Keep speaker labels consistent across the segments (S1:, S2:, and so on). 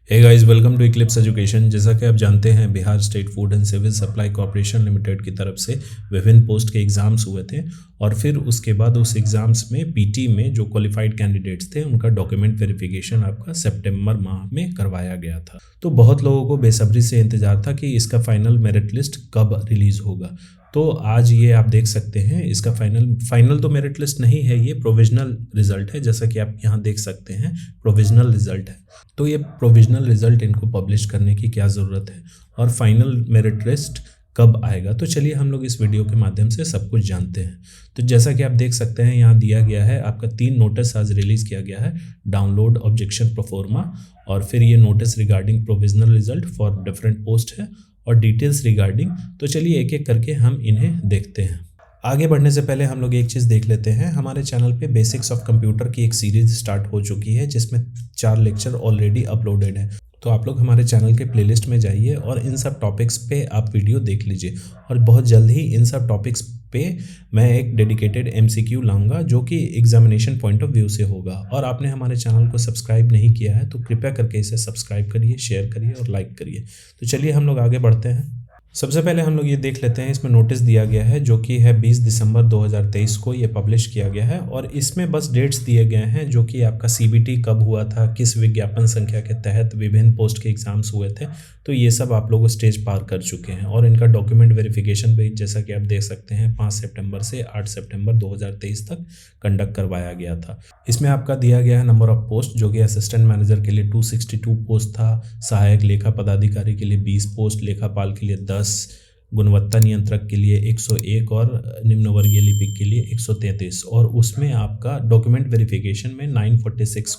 S1: Hey guys, welcome to eclipse education. जैसा कि आप जानते हैं, Bihar state food and civil supply corporation limited की तरफ से विभिन्न पोस्ट के एग्ज़ाम्स हुए थे और फिर उसके बाद उस एग्ज़ाम्स में पीटी में जो क्वालिफाइड कैंडिडेट्स थे उनका डॉक्यूमेंट वेरिफिकेशन आपका सितंबर माह में करवाया गया था। तो बहुत लोगों को बेसब्री से इंतज़ार था कि इसका फाइनल मेरिट लिस्ट कब रिलीज़ होगा। तो आज ये आप देख सकते हैं, इसका फाइनल तो मेरिट लिस्ट नहीं है, ये प्रोविजनल रिजल्ट है। जैसा कि आप यहाँ देख सकते हैं, प्रोविजनल रिजल्ट है। तो ये प्रोविजनल रिजल्ट इनको पब्लिश करने की क्या ज़रूरत है और फाइनल मेरिट लिस्ट कब आएगा, तो चलिए हम लोग इस वीडियो के माध्यम से सब कुछ जानते हैं। तो जैसा कि आप देख सकते हैं, यहाँ दिया गया है आपका 3 नोटिस आज रिलीज़ किया गया है। डाउनलोड ऑब्जेक्शन प्रोफोर्मा, और फिर ये notice regarding provisional result for different post है, और डिटेल्स रिगार्डिंग। तो चलिए एक एक करके हम इन्हें देखते हैं। आगे बढ़ने से पहले हम लोग एक चीज़ देख लेते हैं। हमारे चैनल पे बेसिक्स ऑफ कंप्यूटर की एक सीरीज़ स्टार्ट हो चुकी है जिसमें 4 लेक्चर ऑलरेडी अपलोडेड है। तो आप लोग हमारे चैनल के प्लेलिस्ट में जाइए और इन सब टॉपिक्स पे आप वीडियो देख लीजिए। और बहुत जल्द ही इन सब टॉपिक्स पे मैं एक डेडिकेटेड एमसीक्यू लाऊंगा जो कि एग्जामिनेशन पॉइंट ऑफ व्यू से होगा। और आपने हमारे चैनल को सब्सक्राइब नहीं किया है तो कृपया करके इसे सब्सक्राइब करिए, शेयर करिए और लाइक करिए। तो चलिए हम लोग आगे बढ़ते हैं। सबसे पहले हम लोग ये देख लेते हैं, इसमें नोटिस दिया गया है जो कि है 20 दिसंबर 2023 को ये पब्लिश किया गया है। और इसमें बस डेट्स दिए गए हैं जो कि आपका सीबीटी कब हुआ था, किस विज्ञापन संख्या के तहत विभिन्न पोस्ट के एग्जाम्स हुए थे। तो ये सब आप लोग स्टेज पार कर चुके हैं। और इनका डॉक्यूमेंट वेरिफिकेशन भी जैसा कि आप देख सकते हैं 5 सितंबर से 8 सितंबर 2023 तक कंडक्ट करवाया गया था। इसमें आपका दिया गया है नंबर ऑफ पोस्ट जो कि असिस्टेंट मैनेजर के लिए 262 पोस्ट था, सहायक लेखा पदाधिकारी के लिए 20 पोस्ट, लेखापाल के लिए 10, गुणवत्ता नियंत्रक के लिए 101 और निम्न वर्गीय लिपिक के लिए 133। और उसमें आपका डॉक्यूमेंट वेरिफिकेशन में 946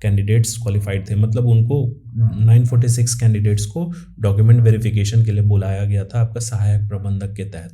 S1: कैंडिडेट्स क्वालिफाइड थे। मतलब उनको 946 कैंडिडेट्स को डॉक्यूमेंट वेरिफिकेशन के लिए बुलाया गया था आपका सहायक प्रबंधक के तहत।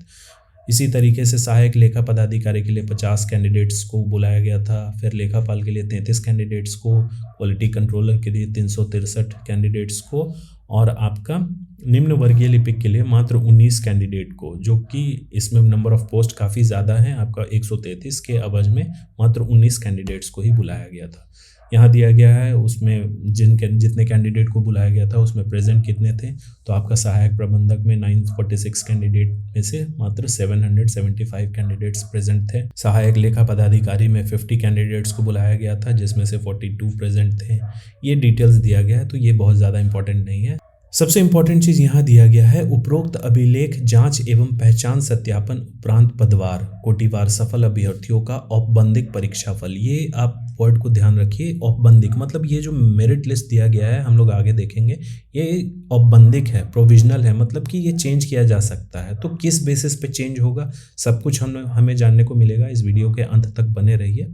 S1: इसी तरीके से सहायक लेखा पदाधिकारी के लिए 50 कैंडिडेट्स को बुलाया गया था। फिर लेखापाल के लिए 33 कैंडिडेट्स को, क्वालिटी कंट्रोलर के लिए 363 कैंडिडेट्स को, और आपका निम्न वर्गीय लिपिक के लिए मात्र 19 कैंडिडेट को, जो कि इसमें नंबर ऑफ पोस्ट काफ़ी ज़्यादा है। आपका 133 के अवज में मात्र 19 कैंडिडेट्स को ही बुलाया गया था। यहाँ दिया गया है उसमें जितने कैंडिडेट को बुलाया गया था उसमें प्रेजेंट कितने थे। तो आपका सहायक प्रबंधक में 946 कैंडिडेट में से मात्र 775 कैंडिडेट्स प्रेजेंट थे। सहायक लेखा पदाधिकारी में 50 कैंडिडेट्स को बुलाया गया था जिसमें से 42 प्रेजेंट थे। ये डिटेल्स दिया गया है, तो ये बहुत ज़्यादा इंपॉर्टेंट नहीं है। सबसे इंपॉर्टेंट चीज़ यहाँ दिया गया है, उपरोक्त अभिलेख जांच एवं पहचान सत्यापन उपरांत पदवार कोटिवार सफल अभ्यर्थियों का औपबंधिक परीक्षाफल। ये आप वर्ड को ध्यान रखिए, औपबंधिक मतलब ये जो मेरिट लिस्ट दिया गया है हम लोग आगे देखेंगे, ये औपबंधिक है, प्रोविजनल है, मतलब कि ये चेंज किया जा सकता है। तो किस बेसिस पे चेंज होगा सब कुछ हमें जानने को मिलेगा। इस वीडियो के अंत तक बने रहिए।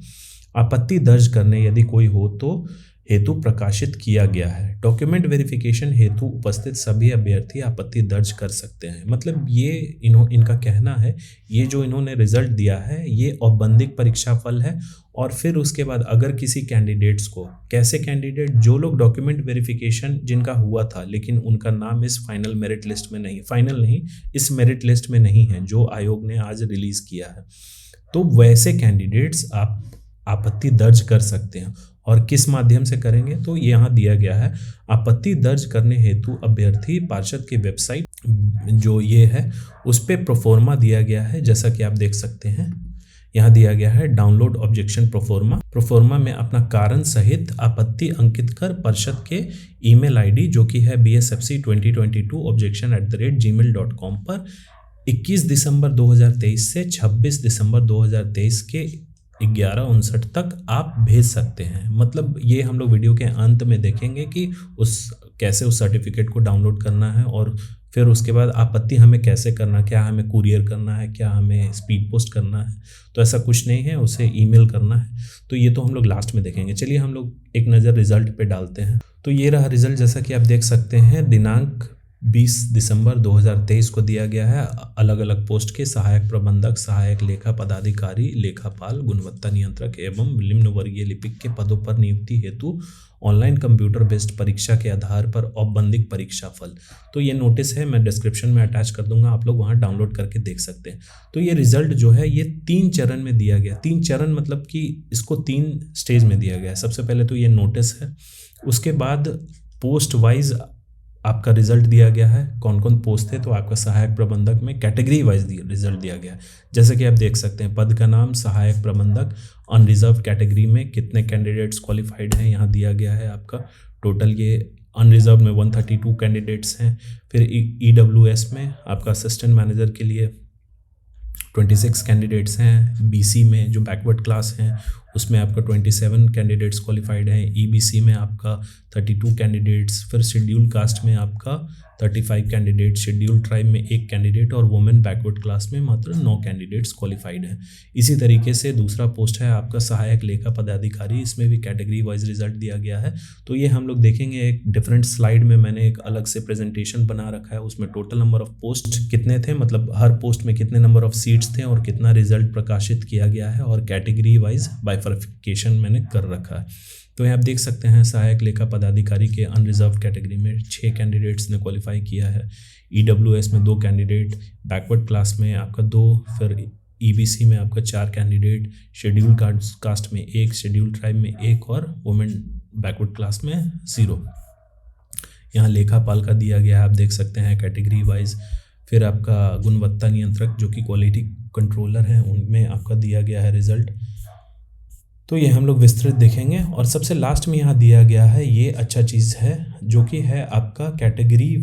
S1: आपत्ति दर्ज करने यदि कोई हो तो हेतु प्रकाशित किया गया है। डॉक्यूमेंट वेरिफिकेशन हेतु उपस्थित सभी अभ्यर्थी आपत्ति दर्ज कर सकते हैं। मतलब ये इनका कहना है, ये जो इन्होंने रिजल्ट दिया है ये औपबंधिक परीक्षा फल है। और फिर उसके बाद अगर किसी कैंडिडेट्स को, कैसे कैंडिडेट, जो लोग डॉक्यूमेंट वेरिफिकेशन जिनका हुआ था लेकिन उनका नाम इस फाइनल मेरिट लिस्ट में नहीं, फाइनल नहीं, इस मेरिट लिस्ट में नहीं है जो आयोग ने आज रिलीज किया है, तो वैसे कैंडिडेट्स आप आपत्ति दर्ज कर सकते हैं। और किस माध्यम से करेंगे, तो यहाँ दिया गया है, आपत्ति दर्ज करने हेतु अभ्यर्थी पार्षद की वेबसाइट जो ये है उस पर प्रोफोर्मा दिया गया है। जैसा कि आप देख सकते हैं यहाँ दिया गया है डाउनलोड ऑब्जेक्शन प्रोफोर्मा में अपना कारण सहित आपत्ति अंकित कर पार्षद के ईमेल आईडी जो कि है bsfc2022objection@gmail.com पर 21 दिसंबर 2023 से 26 दिसंबर 2023 के 11:59 तक आप भेज सकते हैं। मतलब ये हम लोग वीडियो के अंत में देखेंगे कि कैसे उस सर्टिफिकेट को डाउनलोड करना है, और फिर उसके बाद आपत्ति हमें कैसे करना, क्या हमें कुरियर करना है, क्या हमें स्पीड पोस्ट करना है। तो ऐसा कुछ नहीं है, उसे ईमेल करना है। तो ये तो हम लोग लास्ट में देखेंगे। चलिए हम लोग एक नज़र रिजल्ट पे डालते हैं। तो ये रहा रिजल्ट, जैसा कि आप देख सकते हैं, दिनांक 20 दिसंबर 2023 को दिया गया है। अलग अलग पोस्ट के सहायक प्रबंधक, सहायक लेखा पदाधिकारी, लेखापाल, गुणवत्ता नियंत्रक एवं निम्न वर्गीय लिपिक के पदों पर नियुक्ति हेतु ऑनलाइन कंप्यूटर बेस्ड परीक्षा के आधार पर औपबंधिक परीक्षा फल। तो ये नोटिस है, मैं डिस्क्रिप्शन में अटैच कर दूंगा, आप लोग वहाँ डाउनलोड करके देख सकते हैं। तो ये रिजल्ट जो है ये 3 चरण में दिया गया। 3 चरण मतलब कि इसको 3 स्टेज में दिया गया है। सबसे पहले तो ये नोटिस है, उसके बाद पोस्ट वाइज आपका रिजल्ट दिया गया है, कौन कौन पोस्ट थे, तो आपका सहायक प्रबंधक में कैटेगरी वाइज रिजल्ट दिया गया है। जैसे कि आप देख सकते हैं पद का नाम सहायक प्रबंधक, अनरिजर्व कैटेगरी में कितने कैंडिडेट्स क्वालिफाइड हैं यहाँ दिया गया है आपका टोटल। ये अनरिजर्व में 132 कैंडिडेट्स हैं। फिर EWS में आपका असिस्टेंट मैनेजर के लिए 26 कैंडिडेट्स हैं। BC में जो बैकवर्ड क्लास हैं उसमें आपका 27 कैंडिडेट्स क्वालिफाइड हैं। EBC में आपका 32 कैंडिडेट्स। फिर शेड्यूल कास्ट में आपका 35 कैंडिडेट, शेड्यूल ट्राइब में 1 कैंडिडेट और वुमेन बैकवर्ड क्लास में मात्र 9 कैंडिडेट्स क्वालिफाइड हैं। इसी तरीके से दूसरा पोस्ट है आपका सहायक लेखा पदाधिकारी, इसमें भी कैटेगरी वाइज रिजल्ट दिया गया है। तो ये हम लोग देखेंगे एक डिफरेंट स्लाइड में, मैंने एक अलग से प्रेजेंटेशन बना रखा है, उसमें टोटल नंबर ऑफ पोस्ट कितने थे, मतलब हर पोस्ट में कितने नंबर ऑफ सीट्स थे और कितना रिजल्ट प्रकाशित किया गया है, और कैटेगरी वाइज बाइफर्केशन मैंने कर रखा है। तो यहाँ आप देख सकते हैं सहायक लेखा पदाधिकारी के अनरिजर्व कैटेगरी में 6 कैंडिडेट्स ने क्वालिफाई किया है। EWS में 2 कैंडिडेट, बैकवर्ड क्लास में आपका 2, फिर EBC में आपका 4 कैंडिडेट, शेड्यूल कास्ट में 1, शेड्यूल ट्राइब में 1 और वुमेन बैकवर्ड क्लास में 0। यहाँ लेखापाल का दिया गया है, आप देख सकते हैं कैटेगरी वाइज। फिर आपका गुणवत्ता नियंत्रक जो कि क्वालिटी कंट्रोलर हैं, उनमें आपका दिया गया है रिजल्ट। तो ये हम लोग विस्तृत देखेंगे। और सबसे लास्ट में यहाँ दिया गया है, ये अच्छा चीज़ है, जो कि है आपका category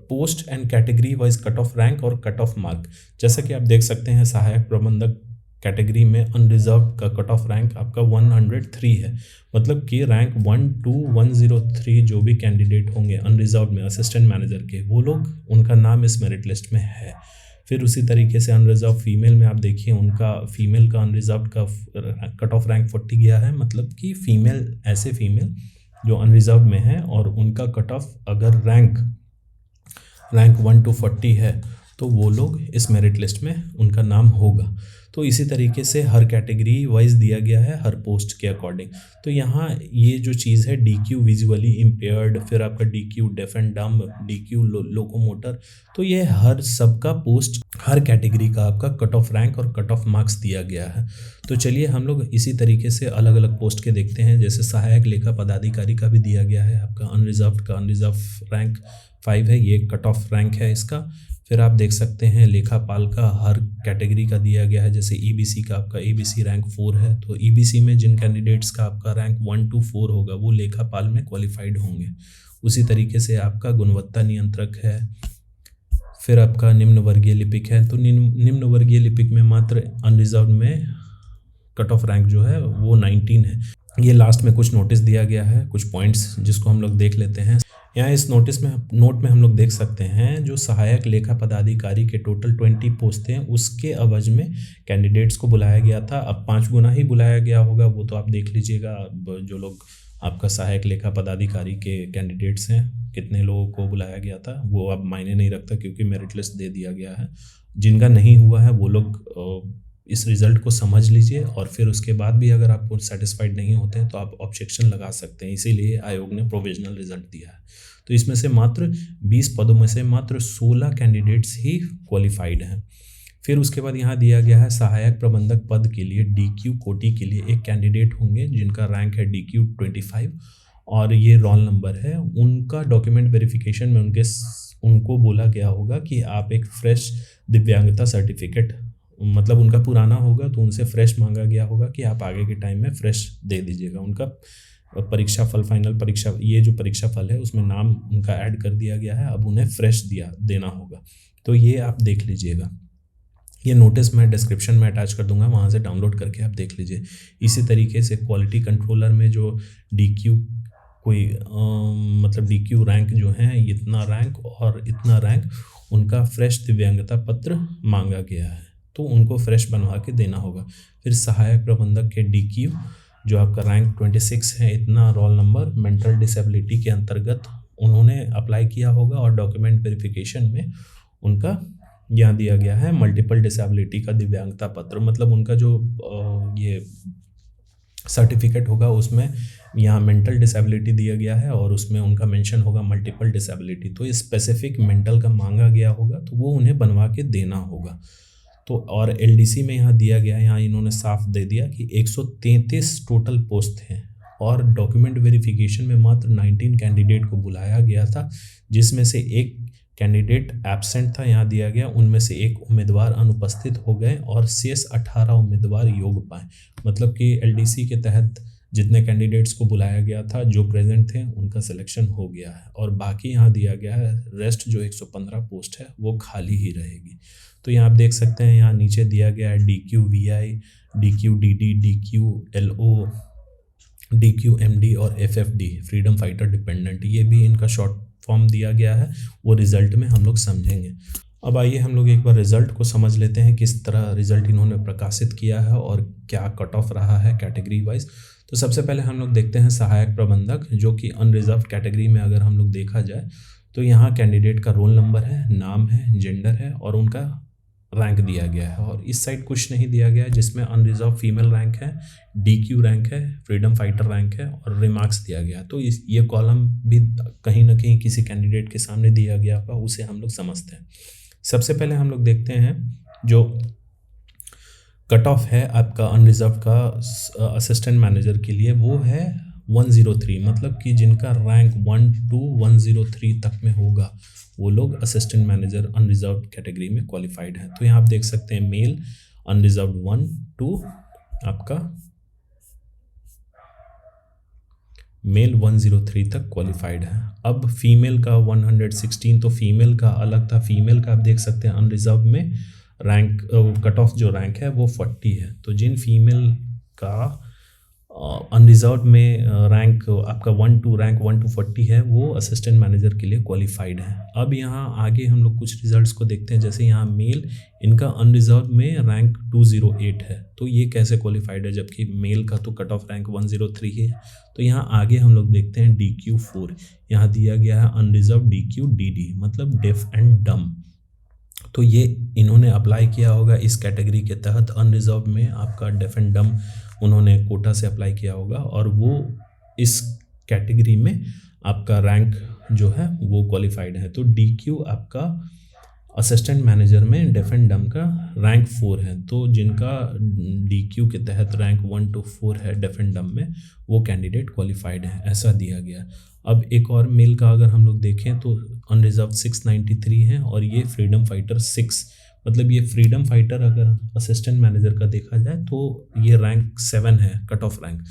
S1: post and category wise cut off rank और कट ऑफ मार्क। जैसा कि आप देख सकते हैं सहायक प्रबंधक कैटेगरी में अनरिजर्व का कट ऑफ रैंक आपका 103 है, मतलब कि रैंक 1 to 103 जो भी कैंडिडेट होंगे अनरिजर्व में असिस्टेंट मैनेजर के, वो लोग, उनका नाम इस मेरिट लिस्ट में है। फिर उसी तरीके से अनरिजर्व फीमेल में आप देखिए, उनका फीमेल का अनरिजर्व का कट ऑफ रैंक 40 गया है, मतलब कि फीमेल, ऐसे फीमेल जो अनरिजर्व में है और उनका कट ऑफ अगर रैंक 1 to 40 है तो वो लोग इस मेरिट लिस्ट में उनका नाम होगा। तो इसी तरीके से हर कैटेगरी वाइज दिया गया है हर पोस्ट के अकॉर्डिंग। तो यहाँ ये जो चीज़ है DQ विजुअली इम्पेयर्ड, फिर आपका DQ deaf and dumb, DQ locomotor, तो ये हर सबका पोस्ट, हर कैटेगरी का आपका कट ऑफ रैंक और कट ऑफ मार्क्स दिया गया है। तो चलिए हम लोग इसी तरीके से अलग अलग पोस्ट के देखते हैं। जैसे सहायक लेखा पदाधिकारी का भी दिया गया है आपका अनरिजर्व रैंक 5 है, ये कट ऑफ रैंक है इसका। फिर आप देख सकते हैं लेखापाल का हर कैटेगरी का दिया गया है। जैसे EBC का आपका ABC रैंक 4 है, तो EBC में जिन कैंडिडेट्स का आपका रैंक 1 to 4 होगा वो लेखापाल में क्वालिफाइड होंगे। उसी तरीके से आपका गुणवत्ता नियंत्रक है। फिर आपका निम्न वर्गीय लिपिक है, तो निम्न वर्गीय लिपिक में मात्र अनरिजर्व में कट ऑफ रैंक जो है वो 19 है। ये लास्ट में कुछ नोटिस दिया गया है, कुछ पॉइंट्स जिसको हम लोग देख लेते हैं। यहाँ इस नोट में हम लोग देख सकते हैं जो सहायक लेखा पदाधिकारी के टोटल 20 पोस्ट हैं, उसके अवज में कैंडिडेट्स को बुलाया गया था। अब 5 गुना ही बुलाया गया होगा, वो तो आप देख लीजिएगा। जो लोग आपका सहायक लेखा पदाधिकारी के कैंडिडेट्स हैं, कितने लोगों को बुलाया गया था वो अब मायने नहीं रखता, क्योंकि मेरिट लिस्ट दे दिया गया है। जिनका नहीं हुआ है वो लोग इस रिज़ल्ट को समझ लीजिए, और फिर उसके बाद भी अगर आपको सेटिस्फाइड नहीं होते हैं तो आप ऑब्जेक्शन लगा सकते हैं। इसीलिए आयोग ने प्रोविजनल रिजल्ट दिया है। तो इसमें से मात्र 20 पदों में से मात्र 16 कैंडिडेट्स ही क्वालिफाइड हैं। फिर उसके बाद यहाँ दिया गया है सहायक प्रबंधक पद के लिए DQ कोटि के लिए 1 कैंडिडेट होंगे जिनका रैंक है DQ 25 और ये रोल नंबर है। उनका डॉक्यूमेंट वेरिफिकेशन में उनको बोला गया होगा कि आप एक फ्रेश दिव्यांगता सर्टिफिकेट, मतलब उनका पुराना होगा तो उनसे फ्रेश मांगा गया होगा कि आप आगे के टाइम में फ्रेश दे दीजिएगा। उनका परीक्षा फल, फाइनल परीक्षा, ये जो परीक्षा फल है उसमें नाम उनका ऐड कर दिया गया है, अब उन्हें फ्रेश देना होगा। तो ये आप देख लीजिएगा। ये नोटिस मैं डिस्क्रिप्शन में अटैच कर दूंगा, वहाँ से डाउनलोड करके आप देख लीजिए। इसी तरीके से क्वालिटी कंट्रोलर में जो DQ कोई मतलब DQ रैंक जो है, इतना रैंक और इतना रैंक, उनका फ्रेश दिव्यांगता पत्र मांगा गया है, तो उनको फ्रेश बनवा के देना होगा। फिर सहायक प्रबंधक के DQ जो आपका रैंक 26 है, इतना रोल नंबर मेंटल डिसेबिलिटी के अंतर्गत उन्होंने अप्लाई किया होगा, और डॉक्यूमेंट वेरिफिकेशन में उनका यहाँ दिया गया है मल्टीपल डिसेबिलिटी का दिव्यांगता पत्र, मतलब उनका जो ये सर्टिफिकेट होगा उसमें यहाँ मेंटल डिसेबिलिटी दिया गया है और उसमें उनका मेंशन होगा मल्टीपल डिसेबिलिटी। तो स्पेसिफिक मेंटल का मांगा गया होगा तो वो उन्हें बनवा के देना होगा। तो और LDC में यहाँ दिया गया है, यहाँ इन्होंने साफ दे दिया कि 133 टोटल पोस्ट हैं और डॉक्यूमेंट वेरिफिकेशन में मात्र 19 कैंडिडेट को बुलाया गया था, जिसमें से एक कैंडिडेट एब्सेंट था, यहाँ दिया गया। उनमें से एक उम्मीदवार अनुपस्थित हो गए और शेष 18 उम्मीदवार योग पाए। मतलब कि एलडीसी के तहत जितने कैंडिडेट्स को बुलाया गया था जो प्रेजेंट थे उनका सिलेक्शन हो गया है, और बाकी यहाँ दिया गया है रेस्ट जो 115 पोस्ट है वो खाली ही रहेगी। तो यहाँ आप देख सकते हैं, यहाँ नीचे दिया गया है DQVI, DQDD, DQLO, DQMD और FFD, फ्रीडम फाइटर डिपेंडेंट, ये भी इनका शॉर्ट फॉर्म दिया गया है, वो रिजल्ट में हम लोग समझेंगे। अब आइए हम लोग एक बार रिजल्ट को समझ लेते हैं, किस तरह रिजल्ट इन्होंने प्रकाशित किया है और क्या कट ऑफ रहा है कैटेगरी वाइज। तो सबसे पहले हम लोग देखते हैं सहायक प्रबंधक, जो कि अनरिजर्व कैटेगरी में अगर हम लोग देखा जाए तो यहाँ कैंडिडेट का रोल नंबर है, नाम है, जेंडर है और उनका रैंक दिया गया है। और इस साइड कुछ नहीं दिया गया है, जिसमें अनरिजर्व फीमेल रैंक है, DQ रैंक है, फ्रीडम फाइटर रैंक है और रिमार्क्स दिया गया। तो ये कॉलम भी कहीं ना कहीं किसी कैंडिडेट के सामने दिया गया होगा, उसे हम लोग समझते हैं। सबसे पहले हम लोग देखते हैं जो कट ऑफ है आपका अनरिजर्व का असिस्टेंट मैनेजर के लिए, वो है 103। मतलब कि जिनका रैंक 1 to 103 तक में होगा वो लोग असिस्टेंट मैनेजर अनरिजर्व कैटेगरी में क्वालिफाइड हैं। तो यहाँ आप देख सकते हैं मेल अनरिजर्व 1 to आपका मेल 103 तक क्वालिफाइड है। अब फीमेल का 116, तो फीमेल का अलग था। फीमेल का आप देख सकते हैं अनरिजर्व में रैंक कट ऑफ जो रैंक है वो 40 है। तो जिन फीमेल का अनरिजर्व में रैंक आपका 1 to 40 है वो असिस्टेंट मैनेजर के लिए क्वालिफाइड है। अब यहाँ आगे हम लोग कुछ रिजल्ट्स को देखते हैं। जैसे यहाँ मेल, इनका अनरिजर्व में रैंक 208 है, तो ये कैसे क्वालिफाइड है, जबकि मेल का तो कट ऑफ रैंक 103 है। तो यहाँ आगे हम लोग देखते हैं DQ4, यहाँ दिया गया है अनरिजर्व DQDD, मतलब डेफ एंड डम। तो ये इन्होंने अप्लाई किया होगा इस कैटेगरी के तहत, अनरिजर्व में आपका डेफ एंड डम उन्होंने कोटा से अप्लाई किया होगा और वो इस कैटेगरी में आपका रैंक जो है वो क्वालिफाइड है। तो DQ आपका असिस्टेंट मैनेजर में डेफ एंड डम का रैंक 4 है। तो जिनका DQ के तहत रैंक 1 to 4 है डेफ एंड डम में, वो कैंडिडेट क्वालिफाइड है, ऐसा दिया गया। अब एक और मेल का अगर हम लोग देखें तो अनरिजर्व 693 है और ये फ्रीडम फाइटर 6, मतलब ये फ्रीडम फाइटर अगर असिस्टेंट मैनेजर का देखा जाए तो ये रैंक 7 है, कट ऑफ रैंक।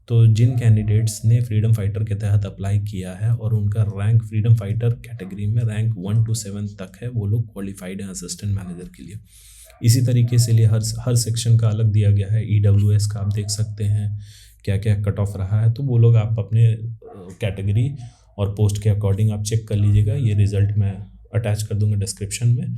S1: तो जिन कैंडिडेट्स ने फ्रीडम फाइटर के तहत अप्लाई किया है और उनका रैंक फ्रीडम फाइटर कैटेगरी में रैंक 1 to 7 तक है, वो लोग क्वालिफाइड हैं असिस्टेंट मैनेजर के लिए। इसी तरीके से लिए हर सेक्शन का अलग दिया गया है। EWS का आप देख सकते हैं क्या क्या कट ऑफ रहा है, तो वो लोग आप अपने कैटेगरी और पोस्ट के अकॉर्डिंग आप चेक कर लीजिएगा। ये रिज़ल्ट मैं अटैच कर दूंगा डिस्क्रिप्शन में,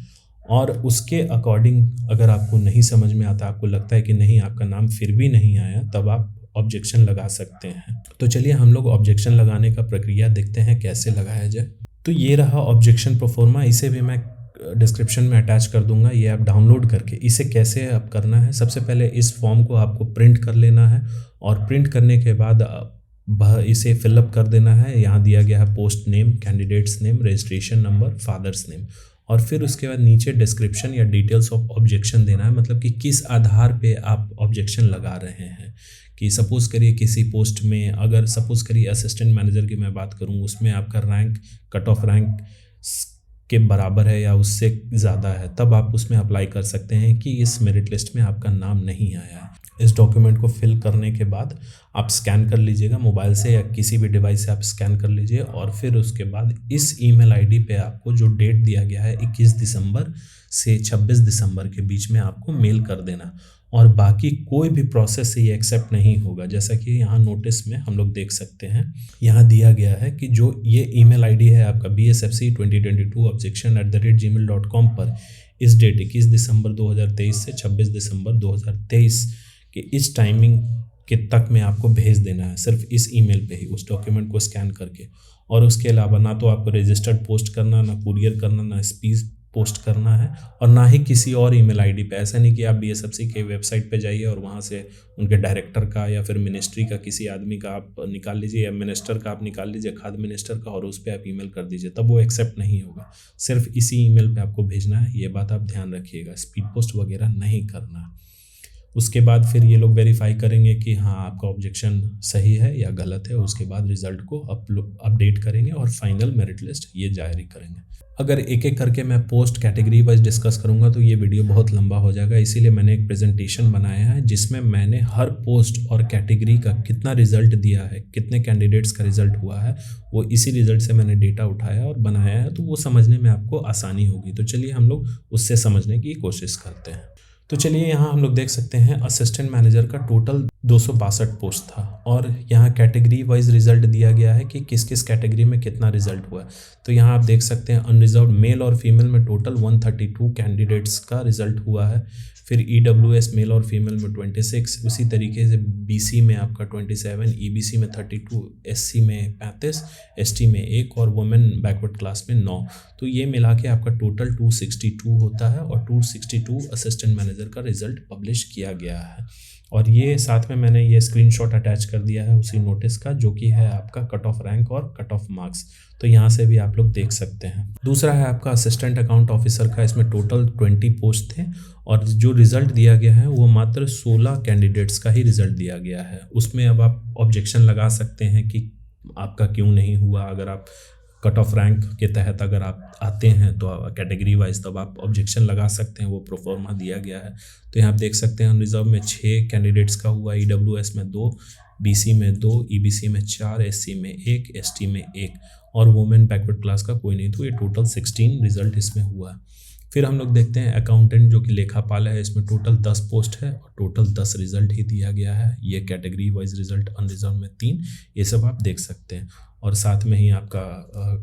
S1: और उसके अकॉर्डिंग अगर आपको नहीं समझ में आता, आपको लगता है कि नहीं आपका नाम फिर भी नहीं आया, तब आप ऑब्जेक्शन लगा सकते हैं। तो चलिए हम लोग ऑब्जेक्शन लगाने का प्रक्रिया देखते हैं कैसे लगाया जाए। तो ये रहा ऑब्जेक्शन प्रोफोर्मा, इसे भी मैं डिस्क्रिप्शन में अटैच कर दूंगा, ये आप डाउनलोड करके इसे कैसे आप करना है। सबसे पहले इस फॉर्म को आपको प्रिंट कर लेना है और प्रिंट करने के बाद इसे फिलअप कर देना है। यहाँ दिया गया है post name, candidates name, registration number, father's name, और फिर उसके बाद नीचे डिस्क्रिप्शन या डिटेल्स ऑफ ऑब्जेक्शन देना है। मतलब कि किस आधार पे आप ऑब्जेक्शन लगा रहे हैं। कि सपोज़ करिए किसी पोस्ट में, अगर सपोज़ करिए असिस्टेंट मैनेजर की मैं बात करूं, उसमें आपका रैंक कट ऑफ रैंक के बराबर है या उससे ज़्यादा है, तब आप उसमें अप्लाई कर सकते हैं कि इस मेरिट लिस्ट में आपका नाम नहीं आया है। इस डॉक्यूमेंट को फिल करने के बाद आप स्कैन कर लीजिएगा मोबाइल से या किसी भी डिवाइस से आप स्कैन कर लीजिए, और फिर उसके बाद इस ईमेल आईडी पे आपको जो डेट दिया गया है 21 दिसंबर से 26 दिसंबर के बीच में आपको मेल कर देना, और बाकी कोई भी प्रोसेस से ये एक्सेप्ट नहीं होगा। जैसा कि यहाँ नोटिस में हम लोग देख सकते हैं, यहाँ दिया गया है कि जो ये ईमेल आईडी है आपका bsfc2022objection@gmail.com पर इस डेट 21 दिसंबर 2023 से 26 दिसंबर 2023 कि इस टाइमिंग के तक में आपको भेज देना है, सिर्फ इस ईमेल पे ही उस डॉक्यूमेंट को स्कैन करके। और उसके अलावा ना तो आपको रजिस्टर्ड पोस्ट करना, ना कुरियर करना, ना स्पीड पोस्ट करना है, और ना ही किसी और ईमेल आईडी पे। ऐसा नहीं कि आप BSFC के वेबसाइट पे जाइए और वहाँ से उनके डायरेक्टर का या फिर मिनिस्ट्री का किसी आदमी का आप निकाल लीजिए, या मिनिस्टर का आप निकाल लीजिए, खाद्य मिनिस्टर का, और उस पर आप ईमेल कर दीजिए, तब वो एक्सेप्ट नहीं होगा। सिर्फ इसी ईमेल पे आपको भेजना है, ये बात आप ध्यान रखिएगा। स्पीड पोस्ट वगैरह नहीं करना। उसके बाद फिर ये लोग वेरीफाई करेंगे कि हाँ आपका ऑब्जेक्शन सही है या गलत है। उसके बाद रिजल्ट को अपडेट करेंगे और फाइनल मेरिट लिस्ट ये जारी करेंगे। अगर एक एक करके मैं पोस्ट कैटेगरी वाइज डिस्कस करूंगा तो ये वीडियो बहुत लंबा हो जाएगा, इसीलिए मैंने एक प्रेजेंटेशन बनाया है जिसमें मैंने हर पोस्ट और कैटेगरी का कितना रिजल्ट दिया है, कितने कैंडिडेट्स का रिजल्ट हुआ है, वो इसी रिजल्ट से मैंने डेटा उठाया और बनाया है, तो वो समझने में आपको आसानी होगी। तो चलिए हम लोग उससे समझने की कोशिश करते हैं। तो चलिए यहाँ हम लोग देख सकते हैं असिस्टेंट मैनेजर का टोटल 262 पोस्ट था और यहाँ कैटेगरी वाइज रिजल्ट दिया गया है कि किस किस कैटेगरी में कितना रिजल्ट हुआ है। तो यहाँ आप देख सकते हैं अनरिजर्व्ड मेल और फीमेल में टोटल 132 कैंडिडेट्स का रिजल्ट हुआ है। फिर EWS मेल और फीमेल में 26, उसी तरीके से BC में आपका 27, EBC में 32, SC में 35, ST में 1 और वुमेन बैकवर्ड क्लास में 9। तो ये मिला के आपका टोटल 262 होता है और 262 असिस्टेंट मैनेजर का रिजल्ट पब्लिश किया गया है। और ये साथ में मैंने ये स्क्रीनशॉट अटैच कर दिया है उसी नोटिस का, जो कि है आपका कट ऑफ रैंक और कट ऑफ मार्क्स। तो यहाँ से भी आप लोग देख सकते हैं। दूसरा है आपका असिस्टेंट अकाउंट ऑफिसर का, इसमें टोटल 20 पोस्ट थे और जो रिज़ल्ट दिया गया है वो मात्र 16 कैंडिडेट्स का ही रिज़ल्ट दिया गया है। उसमें अब आप ऑब्जेक्शन लगा सकते हैं कि आपका क्यों नहीं हुआ। अगर आप कट ऑफ रैंक के तहत अगर आप आते हैं तो कैटेगरी वाइज तब आप ऑब्जेक्शन लगा सकते हैं, वो प्रोफॉर्मा दिया गया है। तो यहाँ आप देख सकते हैं रिजर्व में 6 कैंडिडेट्स का हुआ, EWS में 2, BC में 2, EBC में 4, SC में 1, ST में 1 और वुमेन बैकवर्ड क्लास का कोई नहीं। तो ये टोटल 16 रिजल्ट इसमें हुआ है। फिर हम लोग देखते हैं अकाउंटेंट जो कि लेखापाल है, इसमें टोटल 10 पोस्ट है और टोटल 10 रिजल्ट ही दिया गया है। ये कैटेगरी वाइज रिजल्ट, अनरिजर्व में 3, ये सब आप देख सकते हैं। और साथ में ही आपका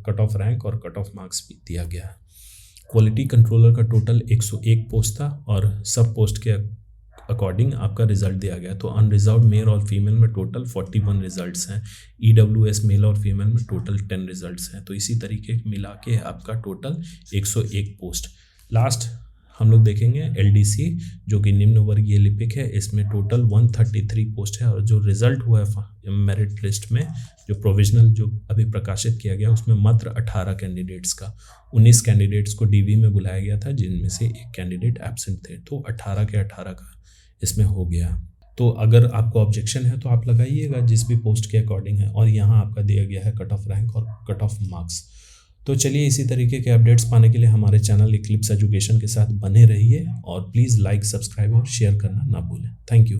S1: कट ऑफ रैंक और कट ऑफ मार्क्स भी दिया गया है। क्वालिटी कंट्रोलर का टोटल 101 पोस्ट था और सब पोस्ट के अकॉर्डिंग आपका रिजल्ट दिया गया। तो अनरिजर्व मेल और फीमेल में टोटल 41 रिजल्ट्स हैं, EWS मेल और फीमेल में टोटल 10 रिजल्ट्स हैं। तो इसी तरीके मिला के आपका टोटल 101 पोस्ट। लास्ट हम लोग देखेंगे LDC जो कि निम्न वर्गीय लिपिक है, इसमें टोटल 133 पोस्ट है और जो रिजल्ट हुआ है मेरिट लिस्ट में, जो प्रोविजनल जो अभी प्रकाशित किया गया उसमें मात्र 18 कैंडिडेट्स का, 19 कैंडिडेट्स को DV में बुलाया गया था जिनमें से एक कैंडिडेट एब्सेंट थे। तो 18 के 18 का इसमें हो गया। तो अगर आपको ऑब्जेक्शन है तो आप लगाइएगा जिस भी पोस्ट के अकॉर्डिंग है। और यहाँ आपका दिया गया है कट ऑफ रैंक और कट ऑफ मार्क्स। तो चलिए इसी तरीके के अपडेट्स पाने के लिए हमारे चैनल इक्लिप्स एजुकेशन के साथ बने रहिए और प्लीज़ लाइक, सब्सक्राइब और शेयर करना ना भूलें। Thank you.